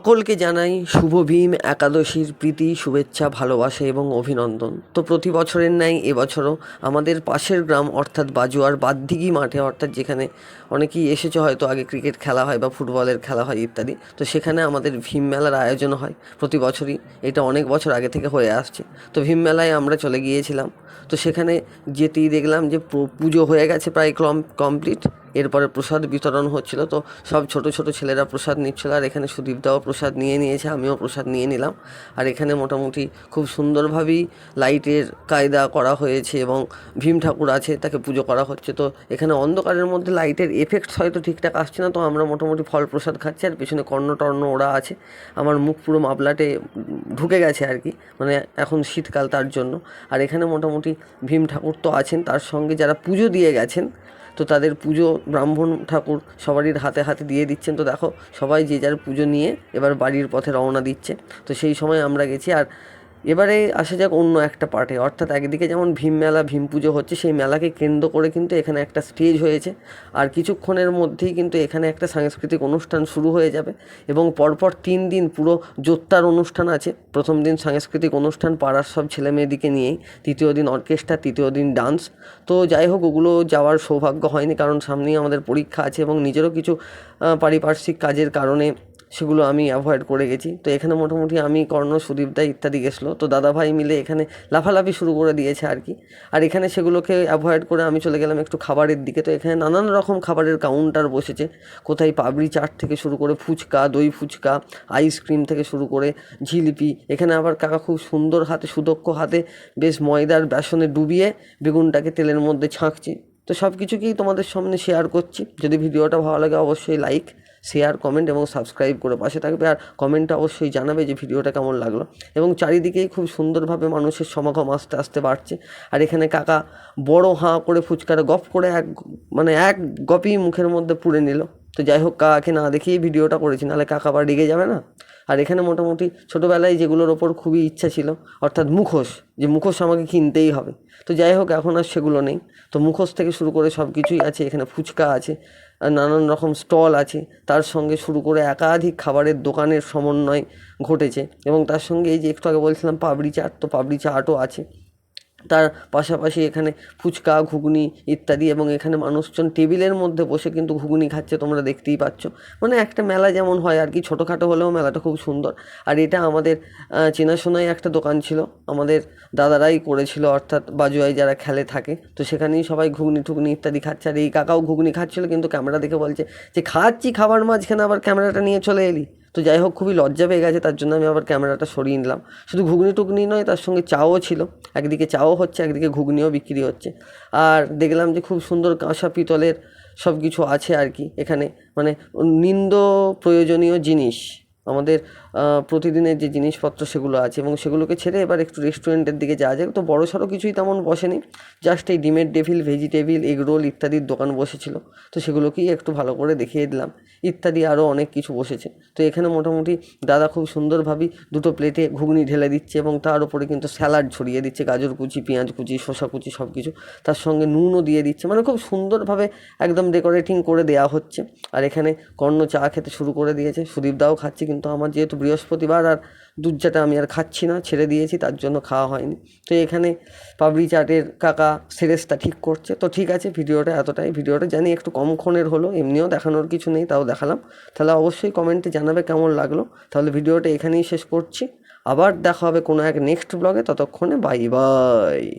সকলকে জানাই শুভ ভীম একাদশীর প্রীতি, শুভেচ্ছা, ভালোবাসা এবং অভিনন্দন। তো প্রতি বছরের ন্যায় এবছরও আমাদের পাশের গ্রাম অর্থাৎ বাজুয়ার বাদদিঘি মাঠে, অর্থাৎ যেখানে অনেকেই এসেছে হয়তো, আগে ক্রিকেট খেলা হয় বা ফুটবলের খেলা হয় ইত্যাদি, তো সেখানে আমাদের ভীম মেলার আয়োজন হয় প্রতি বছরই। এটা অনেক বছর আগে থেকে হয়ে আসছে। তো ভীম মেলায় আমরা চলে গিয়েছিলাম। তো সেখানে যেতেই দেখলাম যে পুজো হয়ে গেছে প্রায় কমপ্লিট। এরপরে প্রসাদ বিতরণ হচ্ছিল। তো সব ছোট ছোট ছেলেরা প্রসাদ নিচ্ছিল, আর এখানে সুদীপদাও প্রসাদ নিয়ে নিয়েছে, আমিও প্রসাদ নিয়ে নিলাম। আর এখানে মোটামুটি খুব সুন্দরভাবেই লাইটের কায়দা করা হয়েছে এবং ভীম ঠাকুর আছে, তাকে পুজো করা হচ্ছে। তো এখানে অন্ধকারের মধ্যে লাইটের এফেক্টস হয়তো ঠিকঠাক আসছে না, তো আমরা মোটামুটি ফল প্রসাদ খাচ্ছি, আর পেছনে কর্ণ ওরা আছে। আমার মুখ পুরো মাপলাটে ঢুকে গেছে আর কি, মানে এখন শীতকাল তার জন্য। আর এখানে মোটামুটি ভীম ঠাকুর তো আছেন, তার সঙ্গে যারা পুজো দিয়ে গেছেন, তো তাদের পুজো ব্রাহ্মণ ঠাকুর সবারই হাতে হাতে দিয়ে দিচ্ছেন। তো দেখো, সবাই যে যার পুজো নিয়ে এবার বাড়ির পথে রওনা দিচ্ছে। তো সেই সময় আমরা গেছি। আর এবারে আসা যাক অন্য একটা পার্টে, অর্থাৎ একদিকে যেমন ভীম মেলা, ভীম পুজো হচ্ছে, সেই মেলাকে কেন্দ্র করে কিন্তু এখানে একটা স্টেজ হয়েছে। আর কিছুক্ষণের মধ্যেই কিন্তু এখানে একটা সাংস্কৃতিক অনুষ্ঠান শুরু হয়ে যাবে এবং পরপর 3 দিন পুরো জোত্তার অনুষ্ঠান আছে। প্রথম দিন সাংস্কৃতিক অনুষ্ঠান পাড়ার সব ছেলে মেয়েদিকে নিয়েই, দ্বিতীয় দিন অর্কেস্ট্রা, তৃতীয় দিন ডান্স। তো যাই হোক, ওগুলো যাওয়ার সৌভাগ্য হয়নি, কারণ সামনেই আমাদের পরীক্ষা আছে এবং নিজেরও কিছু পারিপার্শ্বিক কাজের কারণে সেগুলো আমি অ্যাভয়েড করে গেছি। তো এখানে মোটামুটি আমি, কর্ণ, সুদীপদা ইত্যাদি গেছিলো। তো দাদাভাই মিলে এখানে লাফালাফি শুরু করে দিয়েছে আর কি। আর এখানে সেগুলোকে অ্যাভয়েড করে আমি চলে গেলাম একটু খাবারের দিকে। তো এখানে নানান রকম খাবারের কাউন্টার বসেছে, কোথায় পাপড়ি চাট থেকে শুরু করে ফুচকা, দই ফুচকা, আইসক্রিম থেকে শুরু করে জিলিপি। এখানে আবার কাকা খুব সুন্দর হাতে, সুদক্ষ হাতে বেশ ময়দার বেসনে ডুবিয়ে বেগুনটাকে তেলের মধ্যে ছাঁকছে। তো সব কিছুকেই তোমাদের সামনে শেয়ার করছি। যদি ভিডিওটা ভালো লাগে অবশ্যই লাইক, শেয়ার, কমেন্ট এবং সাবস্ক্রাইব করে পাশে থাকবে। আর কমেন্টটা অবশ্যই জানাবে যে ভিডিওটা কেমন লাগলো। এবং চারিদিকেই খুব সুন্দরভাবে মানুষের সমাগম আস্তে আস্তে বাড়ছে। আর এখানে কাকা বড় হাঁ করে ফুচকাটা গপ করে এক গপই মুখের মধ্যে পুরে নিল। তো যাই হোক, কাকাকে না দেখিয়েই ভিডিওটা করেছি, নাহলে কাকা আবার রেগে যাবে না। আর এখানে মোটামুটি ছোটোবেলায় যেগুলোর ওপর খুবই ইচ্ছা ছিল, অর্থাৎ মুখোশ, যে মুখোশ আমাকে কিনতেই হবে। তো যাই হোক, এখন আর সেগুলো নেই। তো মুখোশ থেকে শুরু করে সব কিছুই আছে। এখানে ফুচকা আছে, নানান রকম স্টল আছে, তার সঙ্গে শুরু করে একাধিক খাবারের দোকানের সমন্বয় ঘটেছে। এবং তার সঙ্গে এই যে একটু আগে বলছিলাম পাপড়ি চাট, তো পাপড়ি চাটও আছে। তার পাশাপাশি এখানে ফুচকা, ঘুগনি ইত্যাদি। এবং এখানে মানুষজন টেবিলের মধ্যে বসে কিন্তু ঘুগনি খাচ্ছে, তোমরা দেখতেই পাচ্ছ। মানে একটা মেলা যেমন হয় আর কি, ছোটোখাটো হলেও মেলাটা খুব সুন্দর। আর এটা আমাদের চেনাশোনায় একটা দোকান ছিল, আমাদের দাদারাই করেছিল, অর্থাৎ বাজুয়ায় যারা খেলে থাকে। তো সেখানেই সবাই ঘুগনি টুগনি ইত্যাদি খাচ্ছে। আর এই কাকাও ঘুগনি খাচ্ছিলো, কিন্তু ক্যামেরা দেখে বলছে যে খাচ্ছি, খাবার মাঝখানে আবার ক্যামেরাটা নিয়ে চলে এলি। তো যাই হোক, খুবই লজ্জা পেয়ে গেছে, তার জন্য আমি আবার ক্যামেরাটা সরিয়ে নিলাম। শুধু ঘুগনি টুগনি নয়, তার সঙ্গে চাও ছিল। একদিকে চাও হচ্ছে, একদিকে ঘুগনিও বিক্রি হচ্ছে। আর দেখলাম যে খুব সুন্দর কাঁসা পিতলের সব কিছু আছে আর কি এখানে, মানে নিত্য প্রয়োজনীয় জিনিস, আমাদের প্রতিদিনের যে জিনিসপত্র সেগুলো আছে। এবং সেগুলোকে ছেড়ে এবার একটু রেস্টুরেন্টের দিকে যাওয়া যায়। তো বড়সড় কিছুই তেমন বসেনি, জাস্ট এই ডিমের টেবিল, ভেজিটেবিল, এগরোল ইত্যাদির দোকান বসেছিল। তো সেগুলোকেই একটু ভালো করে দেখিয়ে দিলাম। ইত্যাদি আরও অনেক কিছু বসেছে। তো এখানে মোটামুটি দাদা খুব সুন্দরভাবেই দুটো প্লেটে ঘুগনি ঢেলে দিচ্ছে এবং তার উপরে কিন্তু স্যালাড ছড়িয়ে দিচ্ছে, গাজর কুচি, পেঁয়াজ কুচি, শসা কুচি সব কিছু, তার সঙ্গে নুনও দিয়ে দিচ্ছে। মানে খুব সুন্দরভাবে একদম ডেকোরেটিং করে দেওয়া হচ্ছে। আর এখানে কর্ণ চা খেতে শুরু করে দিয়েছে, সুদীপদাও খাচ্ছে, কিন্তু আমার যেহেতু বৃহস্পতিবার আর দুধ চাটা আমি আর খাচ্ছি না, ছেড়ে দিয়েছি, তার জন্য খাওয়া হয়নি। তো এখানে পাপড়ি চাটের কাকা সেরেসটা ঠিক করছে। তো ঠিক আছে, ভিডিওটা এতটাই। ভিডিওটা জানি একটু কমক্ষণের হলো, এমনিও দেখানোর কিছু নেই, তাও দেখালাম। তাহলে অবশ্যই কমেন্টে জানাবে কেমন লাগলো। তাহলে ভিডিওটা এখানেই শেষ করছি, আবার দেখা হবে কোনো এক নেক্সট ব্লগে। ততক্ষণে বাই বাই।